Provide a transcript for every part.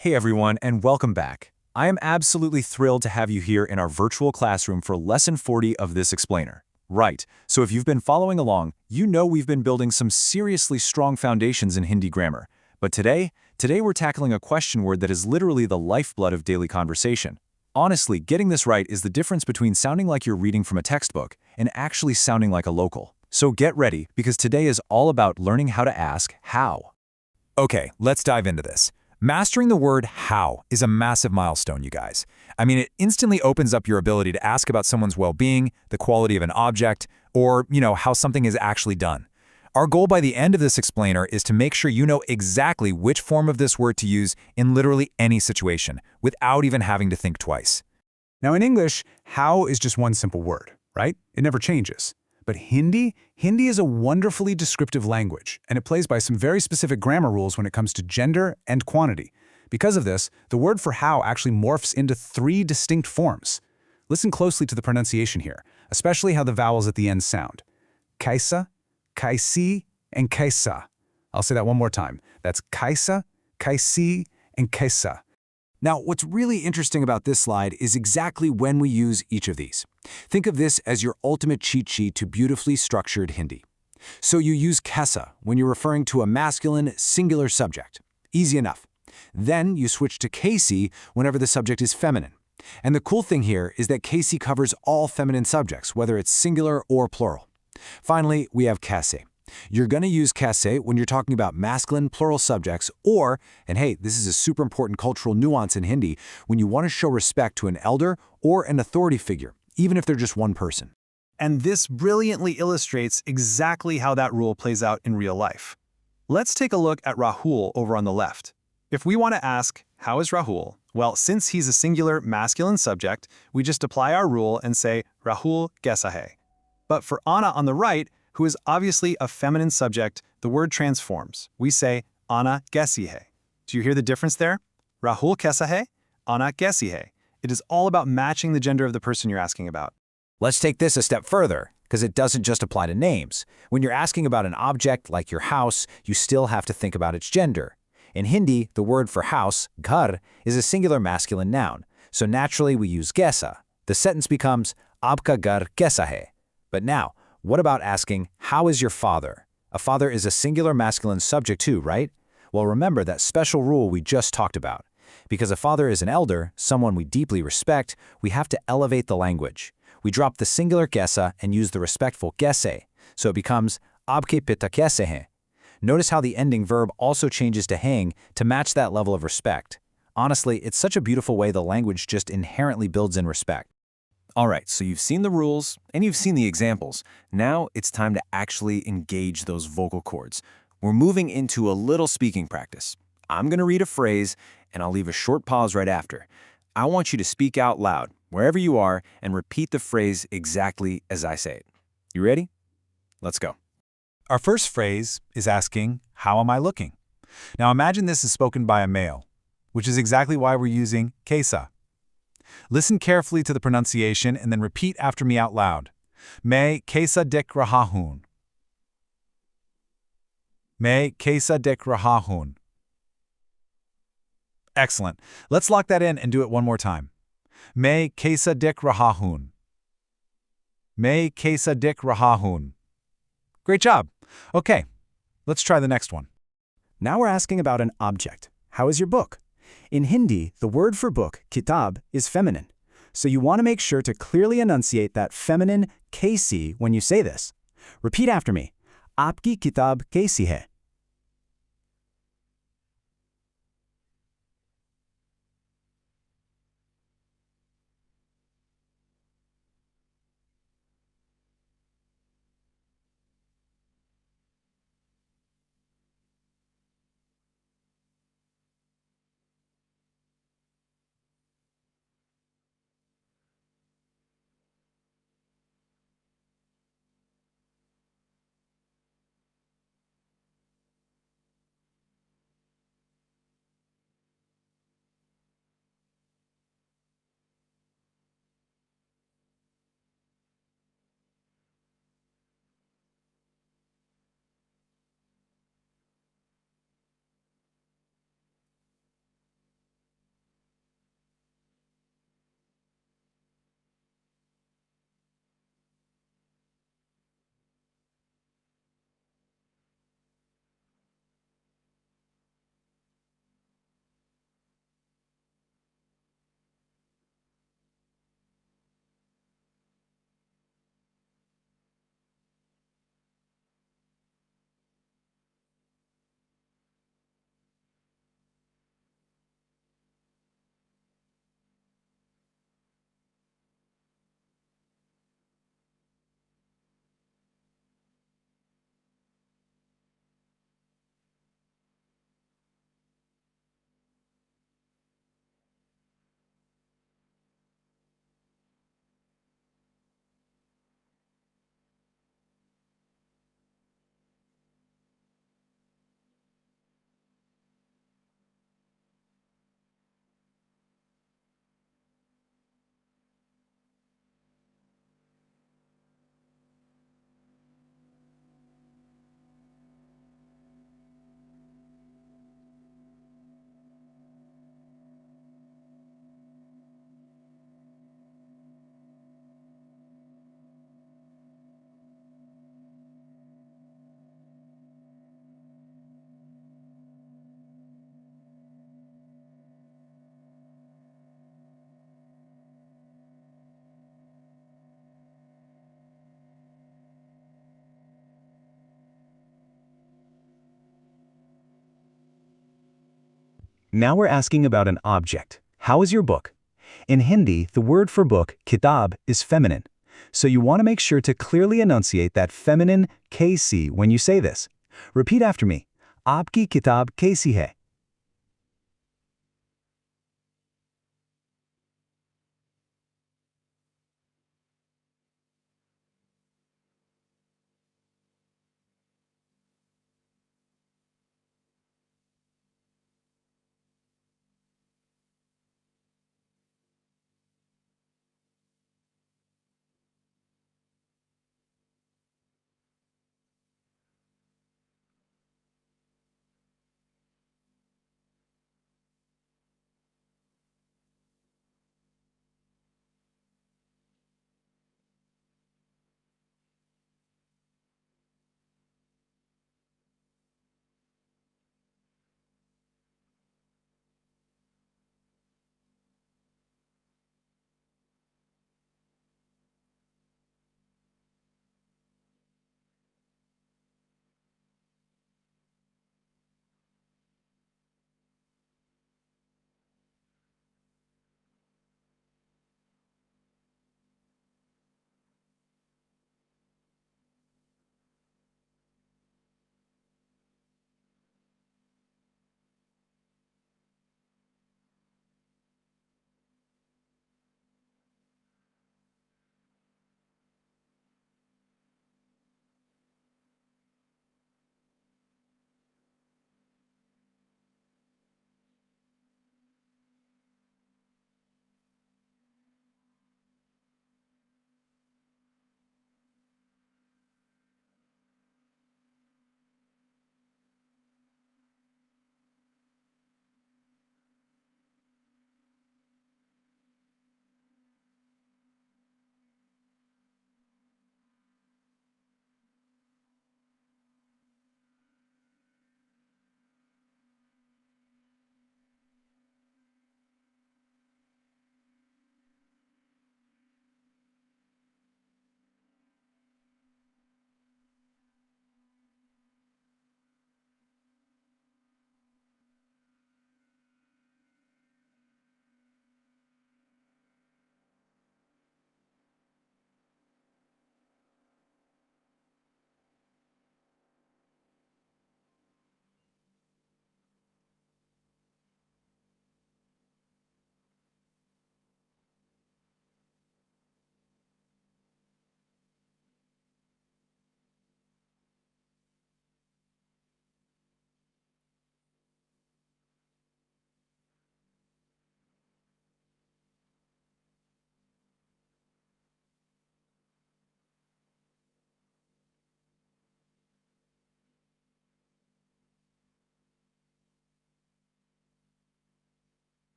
Hey everyone, and welcome back. I am absolutely thrilled to have you here in our virtual classroom for Lesson 40 of this explainer. Right, so if you've been following along, you know we've been building some seriously strong foundations in Hindi grammar. But today we're tackling a question word that is literally the lifeblood of daily conversation. Honestly, getting this right is the difference between sounding like you're reading from a textbook and actually sounding like a local. So get ready, because today is all about learning how to ask how. Okay, let's dive into this. Mastering the word how is a massive milestone, you guys. I mean, it instantly opens up your ability to ask about someone's well-being, the quality of an object, or, how something is actually done. Our goal by the end of this explainer is to make sure you know exactly which form of this word to use in literally any situation, without even having to think twice. Now in English, how is just one simple word, right? It never changes. But Hindi is a wonderfully descriptive language, and it plays by some very specific grammar rules when it comes to gender and quantity. Because of this, the word for how actually morphs into 3 distinct forms. Listen closely to the pronunciation here, especially how the vowels at the end sound. Kaise, kaise, and kaisa. I'll say that one more time. That's kaise, kaise, and kaisa. Now, what's really interesting about this slide is exactly when we use each of these. Think of this as your ultimate cheat sheet to beautifully structured Hindi. So you use kaisa when you're referring to a masculine, singular subject. Easy enough. Then you switch to kaise whenever the subject is feminine. And the cool thing here is that kaise covers all feminine subjects, whether it's singular or plural. Finally, we have kaise. You're going to use kaise when you're talking about masculine plural subjects or, and hey, this is a super important cultural nuance in Hindi, when you want to show respect to an elder or an authority figure, even if they're just one person. And this brilliantly illustrates exactly how that rule plays out in real life. Let's take a look at Rahul over on the left. If we want to ask, how is Rahul? Well, since he's a singular masculine subject, we just apply our rule and say, Rahul kaisa hai. But for Anna on the right, who is obviously a feminine subject, the word transforms. We say, Anna kaisi hai. Do you hear the difference there? Rahul kaisa hai, Anna kaisi hai. It is all about matching the gender of the person you're asking about. Let's take this a step further, because it doesn't just apply to names. When you're asking about an object like your house, you still have to think about its gender. In Hindi, the word for house, ghar, is a singular masculine noun, so naturally we use kaisa. The sentence becomes, Aapka ghar kaisa hai. But now, what about asking, how is your father? A father is a singular masculine subject too, right? Well, remember that special rule we just talked about. Because a father is an elder, someone we deeply respect, we have to elevate the language. We drop the singular kaisa and use the respectful kaise, so it becomes, Aapke pita kaise hain. Notice how the ending verb also changes to hang to match that level of respect. Honestly, it's such a beautiful way the language just inherently builds in respect. Alright, so you've seen the rules, and you've seen the examples. Now it's time to actually engage those vocal cords. We're moving into a little speaking practice. I'm going to read a phrase, and I'll leave a short pause right after. I want you to speak out loud, wherever you are, and repeat the phrase exactly as I say it. You ready? Let's go. Our first phrase is asking, how am I looking? Now imagine this is spoken by a male, which is exactly why we're using kaisa. Listen carefully to the pronunciation and then repeat after me out loud. Main kaisa dekh raha hoon. Main kaisa dekh raha hoon. Excellent. Let's lock that in and do it one more time. Main kaisa dekh raha hoon. Main kaisa dekh raha hoon. Great job. Okay, let's try the next one. Now we're asking about an object. How is your book? In Hindi, the word for book, kitab, is feminine. So you want to make sure to clearly enunciate that feminine kaisi when you say this. Repeat after me. Aapki kitab kaisi hai? Now we're asking about an object. How is your book? In Hindi, the word for book, kitab, is feminine. So you want to make sure to clearly enunciate that feminine kaise when you say this. Repeat after me. Aapki kitab kaisi hai?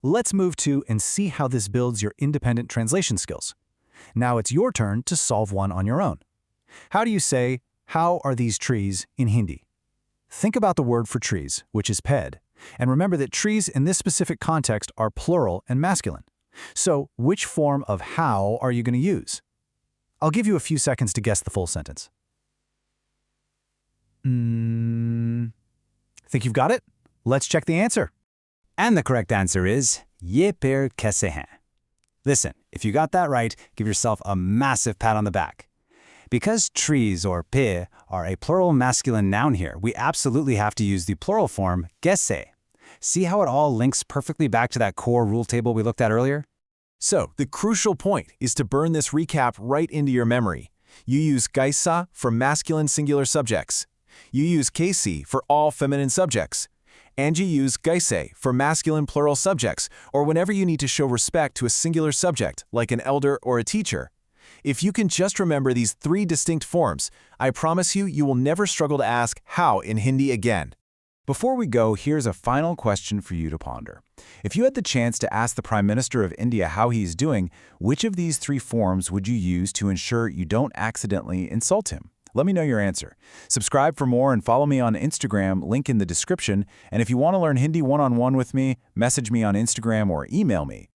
Let's move to and see how this builds your independent translation skills. Now it's your turn to solve one on your own. How do you say, "How are these trees" in Hindi? Think about the word for trees, which is ped, and remember that trees in this specific context are plural and masculine. So, which form of how are you going to use? I'll give you a few seconds to guess the full sentence. Think you've got it? Let's check the answer. And the correct answer is, ye ped kaise hain? Listen, if you got that right, give yourself a massive pat on the back. Because trees, or pe, are a plural masculine noun here, we absolutely have to use the plural form kaise. See how it all links perfectly back to that core rule table we looked at earlier? So, the crucial point is to burn this recap right into your memory. You use kaisa for masculine singular subjects. You use kaise for all feminine subjects. And you use kaise for masculine plural subjects, or whenever you need to show respect to a singular subject, like an elder or a teacher. If you can just remember these 3 distinct forms, I promise you will never struggle to ask how in Hindi again. Before we go, here's a final question for you to ponder. If you had the chance to ask the Prime Minister of India how he's doing, which of these 3 forms would you use to ensure you don't accidentally insult him? Let me know your answer. Subscribe for more and follow me on Instagram, link in the description. And if you want to learn Hindi one-on-one with me, message me on Instagram or email me.